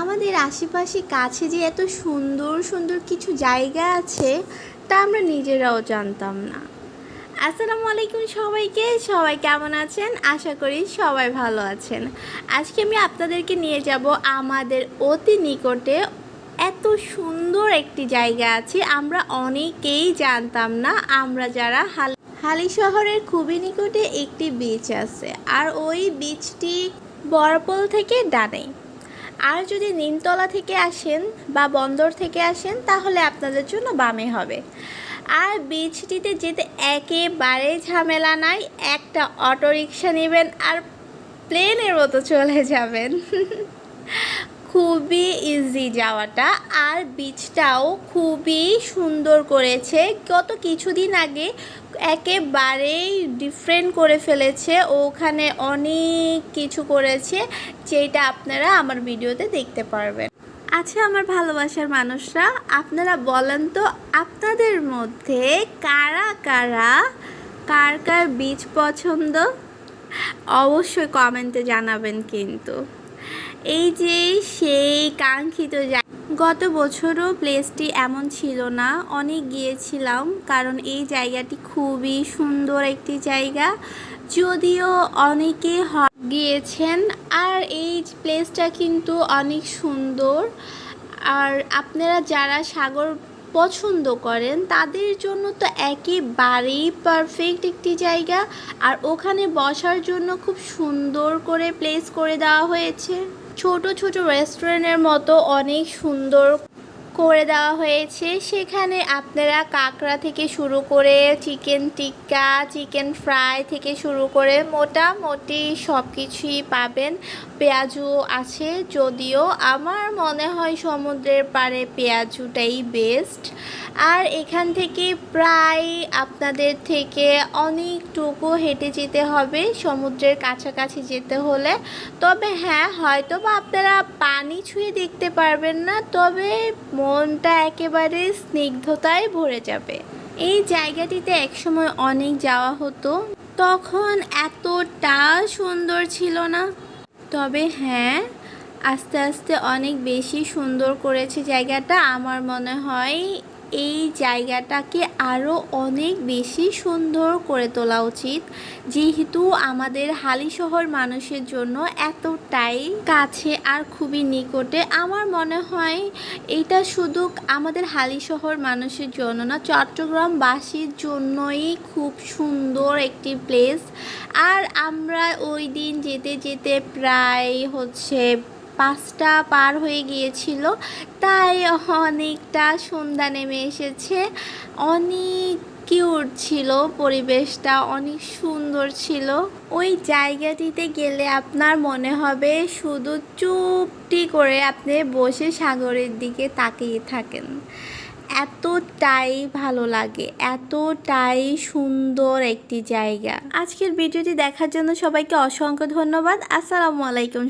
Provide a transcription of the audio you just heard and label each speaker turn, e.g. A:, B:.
A: আমাদের আশেপাশে কাছে যে এত সুন্দর সুন্দর কিছু জায়গা আছে তা আমরা নিজেরাও জানতাম না। আসসালামু আলাইকুম সবাইকে, সবাই কেমন আছেন? আশা করি সবাই ভালো আছেন। আজকে আমি আপনাদেরকে নিয়ে যাব আমাদের অতি নিকটে এত সুন্দর একটি জায়গা আছে, আমরা অনেকেই জানতাম না। আমরা যারা হালি শহরের খুবই নিকটে একটি বিচ আছে, আর ওই বিচটি বড়পোল থেকে ডানে। আর যদি নিমতলা থেকে আসেন বা বন্দর থেকে আসেন তাহলে আপনাদের জন্য বামে হবে। আর বিচটিতে যেতে একেবারে ঝামেলা নাই, একটা অটোরিকশা নেবেন আর প্লেনের মতো চলে যাবেন। খুবই ইজি যাওয়াটা, আর বিচটাও খুবই সুন্দর করেছে। গত কিছুদিন আগে একেবারেই ডিফারেন্ট করে ফেলেছে, ওখানে অনেক কিছু করেছে যেটা আপনারা আমার ভিডিওতে দেখতে পারবেন। আচ্ছা আমার ভালোবাসার মানুষরা, আপনারা বলেন তো আপনাদের মধ্যে কারা কারা কার কার বিচ পছন্দ? অবশ্যই কমেন্টে জানাবেন। কিন্তু এই যে সেই কাঙ্ক্ষিত গত বছরও প্লেসটি এমন ছিল না, অনেক গিয়েছিলাম কারণ এই জায়গাটি খুবই সুন্দর একটি জায়গা, যদিও অনেকে গিয়েছেন। আর এই প্লেসটা কিন্তু অনেক সুন্দর। আর আপনারা যারা সাগর পছন্দ করেন তাদের জন্য তো একেবারেই পারফেক্ট একটি জায়গা। আর ওখানে বসার জন্য খুব সুন্দর করে প্লেস করে দেওয়া হয়েছে, ছোট ছোট রেস্টুরেন্টের মতো অনেক সুন্দর করে দেওয়া হয়েছে। সেখানে আপনারা কাঁকড়া থেকে শুরু করে চিকেন টিক্কা, চিকেন ফ্রাই থেকে শুরু করে মোটামুটি সব কিছুই পাবেন। পেঁয়াজু আছে, যদিও আমার মনে হয় সমুদ্রের পাড়ে পেঁয়াজুটাই বেস্ট। আর এখান থেকে প্রায় আপনাদের থেকে অনেকটুকু হেঁটে যেতে হবে সমুদ্রের কাছাকাছি যেতে হলে। তবে হ্যাঁ, হয়তো বা আপনারা পানি ছুঁয়ে দেখতে পারবেন না, তবে মনটা একেবারে স্নিগ্ধতায় ভরে যাবে। এই জায়গাটিতে একসময় অনেক যাওয়া হতো, তখন এতটা সুন্দর ছিল না। তবে হ্যাঁ, আস্তে আস্তে অনেক বেশি সুন্দর করেছে জায়গাটা। আমার মনে হয় এই জায়গাটাকে আরও অনেক বেশি সুন্দর করে তোলা উচিত, যেহেতু আমাদের হালিশহর মানুষের জন্য এতটাই কাছে আর খুবই নিকটে। আমার মনে হয় এটা শুধু আমাদের হালিশহর মানুষের জন্য না, চট্টগ্রামবাসীর জন্যই খুব সুন্দর একটি প্লেস। আর আমরা ওই দিন যেতে যেতে প্রায় 5টা পার হয়ে গিয়েছিল, তাই অনেকটা সন্ধ্যা নেমে এসেছে। অনেক কিউট ছিল, পরিবেশটা অনেক সুন্দর ছিল। ওই জায়গাটিতে গেলে আপনার মনে হবে শুধু চুপটি করে আপনি বসে সাগরের দিকে তাকিয়ে থাকেন, এতটাই ভালো লাগে, এতটাই সুন্দর একটি জায়গা। আজকের ভিডিওটি দেখার জন্য সবাইকে অসংখ্য ধন্যবাদ। আসসালামু আলাইকুম।